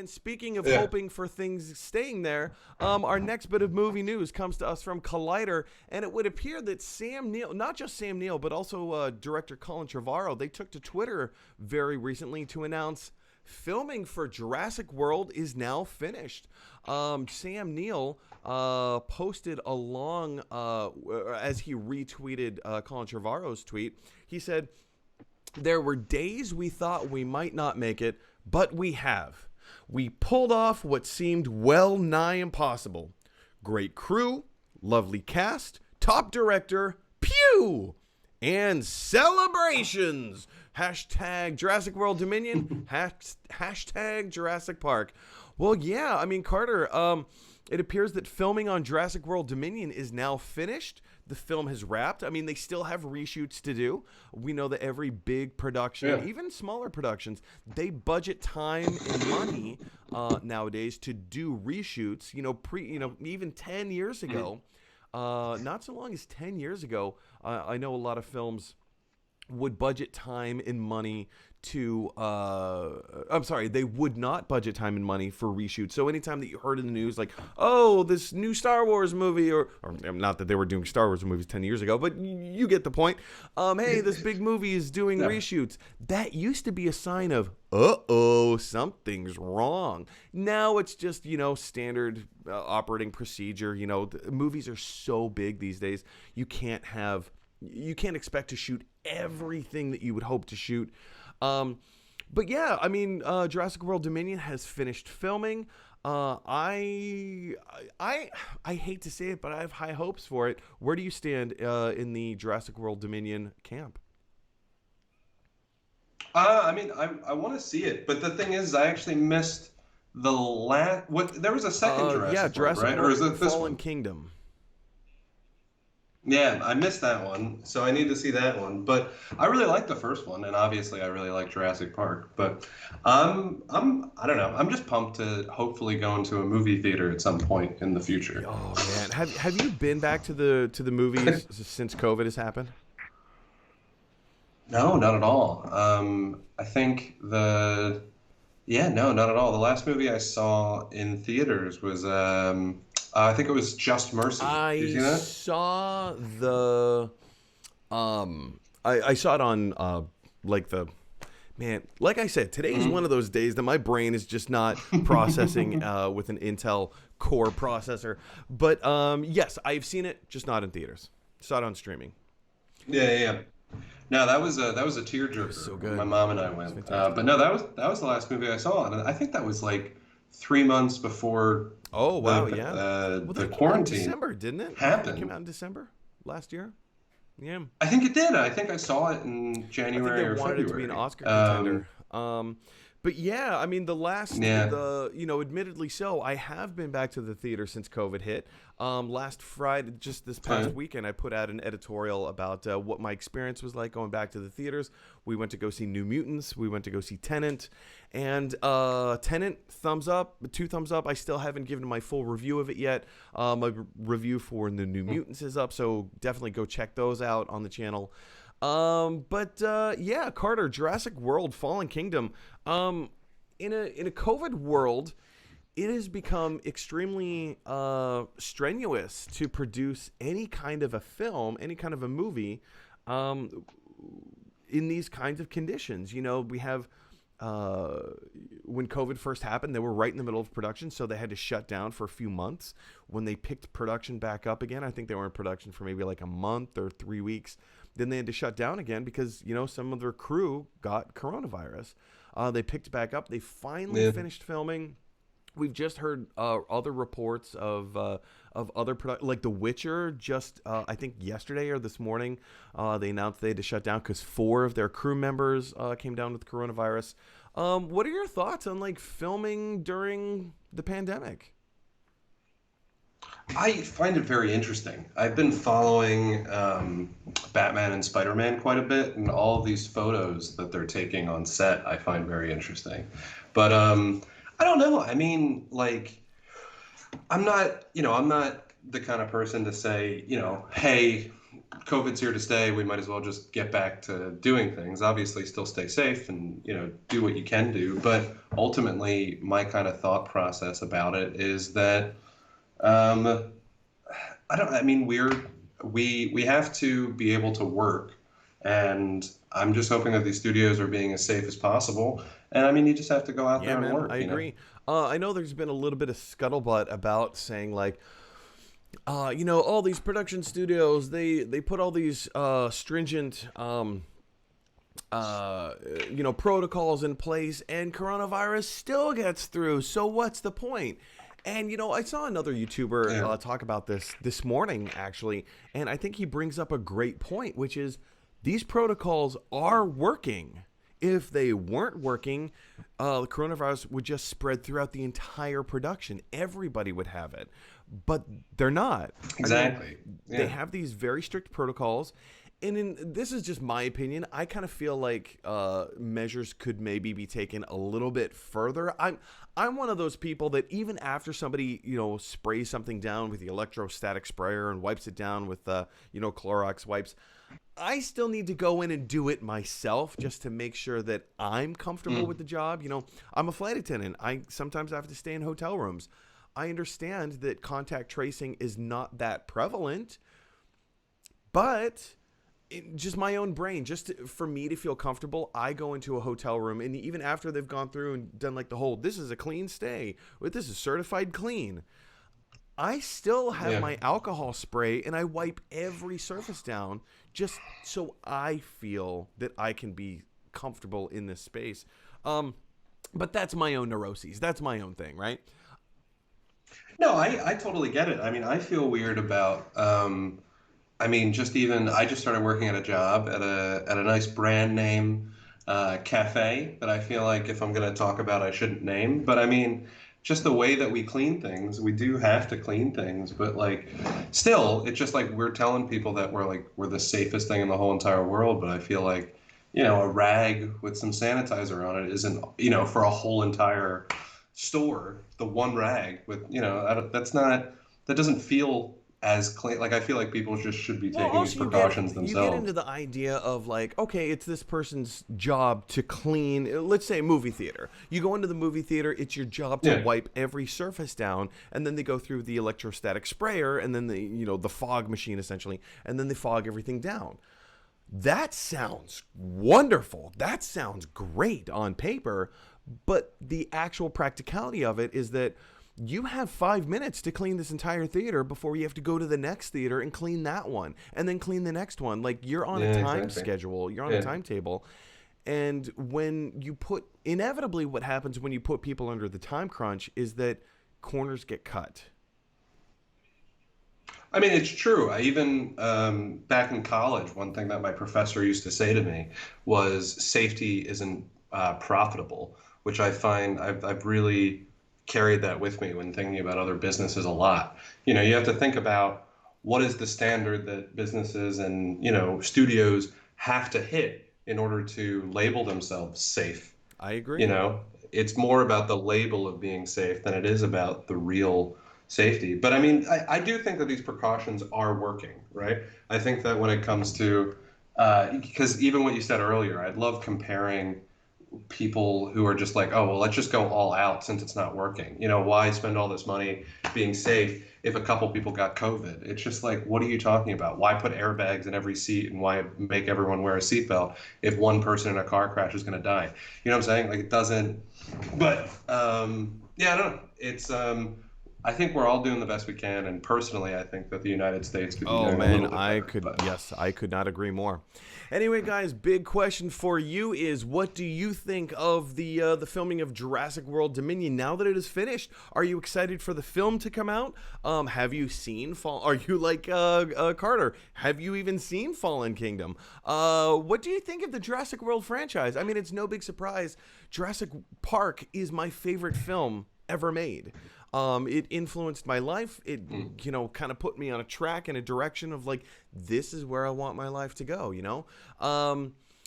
And speaking of Yeah. hoping for things staying there, our next bit of movie news comes to us from Collider, and it would appear that Sam Neill, not just Sam Neill, but also director Colin Trevorrow, they took to Twitter very recently to announce filming for Jurassic World is now finished. Sam Neill posted along, as he retweeted Colin Trevorrow's tweet, he said, "There were days we thought we might not make it, but we have. We pulled off what seemed well nigh impossible. Great crew, lovely cast, top director, pew, and celebrations. Hashtag Jurassic World Dominion, hashtag Jurassic Park." Well, yeah, I mean, Carter, it appears that filming on Jurassic World Dominion is now finished. The film has wrapped. I mean, they still have reshoots to do. We know that every big production, even smaller productions, they budget time and money nowadays to do reshoots. Even 10 years ago, not so long as 10 years ago, I know a lot of films would budget time and money to they would not budget time and money for reshoots. So anytime that you heard in the news like, oh, this new Star Wars movie, or not that they were doing Star Wars movies 10 years ago, but you get the point. Hey, this big movie is doing reshoots. That used to be a sign of, something's wrong. Now it's just, standard operating procedure. The movies are so big these days. You can't expect to shoot everything that you would hope to shoot. But yeah, I mean, Jurassic World Dominion has finished filming. I hate to say it, but I have high hopes for it. Where do you stand in the Jurassic World Dominion camp? I mean, I want to see it, but the thing is, I actually missed the last. What there was a second Jurassic World, right? World Or is it this Fallen one? Kingdom. Yeah, I missed that one, so I need to see that one. But I really like the first one, and obviously I really like Jurassic Park. But I don't know. I'm just pumped to hopefully go into a movie theater at some point in the future. Oh man, have you been back to the movies since COVID has happened? No, not at all. I think no, not at all. The last movie I saw in theaters was I think it was Just Mercy. Did you see that? Saw the I saw it on like I said, today is one of those days that my brain is just not processing with an Intel Core processor. But yes, I've seen it, just not in theaters. Saw it on streaming. Yeah. No, that was a tearjerker. So good. My mom and I went. But no, that was the last movie I saw, and I think that was like 3 months before. Oh wow, the quarantine December, didn't it? Happened. It came out in December last year. Yeah. I think it did. I think I saw it in January or February. I think they wanted it to be an Oscar contender. But yeah, I mean, admittedly so, I have been back to the theater since COVID hit. Last Friday, just this past weekend, I put out an editorial about what my experience was like going back to the theaters. We went to go see New Mutants. We went to go see Tenet. And Tenet, thumbs up, 2 thumbs up. I still haven't given my full review of it yet. My review for the New Mutants is up, so definitely go check those out on the channel. Yeah, Carter, Jurassic World Fallen Kingdom. In a COVID world, it has become extremely strenuous to produce any kind of a film, any kind of a movie, in these kinds of conditions. We have when COVID first happened, they were right in the middle of production, so they had to shut down for a few months. When they picked production back up again, I think they were in production for maybe like a month or 3 weeks. Then they had to shut down again because, some of their crew got coronavirus. They picked back up. They finally finished filming. We've just heard other reports of other like The Witcher. Just I think yesterday or this morning, they announced they had to shut down because 4 of their crew members came down with coronavirus. What are your thoughts on like filming during the pandemic? I find it very interesting. I've been following Batman and Spider-Man quite a bit, and all of these photos that they're taking on set, I find very interesting. But I don't know. I mean, like, I'm not the kind of person to say, hey, COVID's here to stay. We might as well just get back to doing things. Obviously, still stay safe and, do what you can do. But ultimately, my kind of thought process about it is that um, I mean, we have to be able to work, and I'm just hoping that these studios are being as safe as possible. And I mean, you just have to go out Yeah, there and man, work, I agree. I know there's been a little bit of scuttlebutt about saying like, all these production studios they put all these stringent protocols in place, and coronavirus still gets through. So what's the point? And I saw another YouTuber Yeah. talk about this morning actually, and I think he brings up a great point, which is these protocols are working. If they weren't working, the coronavirus would just spread throughout the entire production. Everybody would have it, but they're not. I mean, Exactly. they Yeah. have these very strict protocols, and this is just my opinion. I kind of feel like measures could maybe be taken a little bit further. I'm one of those people that even after somebody sprays something down with the electrostatic sprayer and wipes it down with Clorox wipes, I still need to go in and do it myself just to make sure that I'm comfortable with the job. I'm a flight attendant. I sometimes have to stay in hotel rooms. I understand that contact tracing is not that prevalent, but just my own brain, for me to feel comfortable, I go into a hotel room, and even after they've gone through and done like the whole, this is a clean stay, with this is certified clean, I still have Yeah. my alcohol spray and I wipe every surface down just so I feel that I can be comfortable in this space. But that's my own neuroses. That's my own thing, right? No, I totally get it. I mean, I feel weird about, I mean, I just started working at a job at a nice brand name cafe that I feel like if I'm going to talk about, I shouldn't name. But I mean, just the way that we clean things, we do have to clean things. But like, still, it's just like we're telling people that we're the safest thing in the whole entire world. But I feel like, a rag with some sanitizer on it isn't, for a whole entire store, the one rag with, that's not, that doesn't feel as clean. Like I feel like people just should be Well, taking these also precautions you get into themselves. the idea of like, okay, it's this person's job to clean. Let's say a movie theater. You go into the movie theater, it's your job to Yeah. wipe every surface down, and then they go through the electrostatic sprayer, and then the fog machine essentially, and then they fog everything down. That sounds wonderful. That sounds great on paper, but the actual practicality of it is that you have 5 minutes to clean this entire theater before you have to go to the next theater and clean that one and then clean the next one. Like you're on a Yeah, time exactly. schedule, you're on a Yeah. timetable. And when you inevitably what happens when you put people under the time crunch is that corners get cut. I mean, it's true. I even back in college, one thing that my professor used to say to me was safety isn't profitable, which I find I've really carried that with me when thinking about other businesses a lot. You have to think about what is the standard that businesses and, studios have to hit in order to label themselves safe. I You agree. know, it's more about the label of being safe than it is about the real safety. But I mean, I do think that these precautions are working, right? I think that when it comes to, because even what you said earlier, I'd love comparing people who are just like, oh, well, let's just go all out since it's not working. Why spend all this money being safe if a couple people got COVID? It's just like, what are you talking about? Why put airbags in every seat and why make everyone wear a seatbelt if one person in a car crash is going to die? You know what I'm saying? Like, it doesn't. But yeah, I don't know. It's I think we're all doing the best we can, and personally, I think that the United States could be Oh doing a man, little bit better. But I could not agree more. Anyway, guys, big question for you is: what do you think of the filming of Jurassic World Dominion now that it is finished? Are you excited for the film to come out? Have you seen Fall? Are you like Carter? Have you even seen Fallen Kingdom? What do you think of the Jurassic World franchise? I mean, it's no big surprise. Jurassic Park is my favorite film ever made. It influenced my life. It, kind of put me on a track in a direction of like, this is where I want my life to go,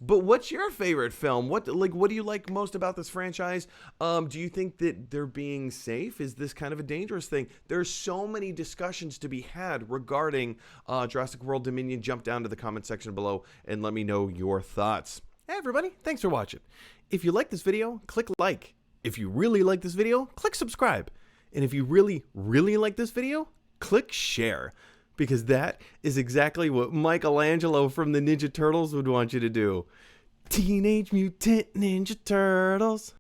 But what's your favorite film? What do you like most about this franchise? Do you think that they're being safe? Is this kind of a dangerous thing? There's so many discussions to be had regarding Jurassic World Dominion. Jump down to the comment section below and let me know your thoughts. Hey everybody, thanks for watching. If you like this video, click like. If you really like this video, click subscribe. And if you really, really like this video, click share. Because that is exactly what Michelangelo from the Ninja Turtles would want you to do. Teenage Mutant Ninja Turtles.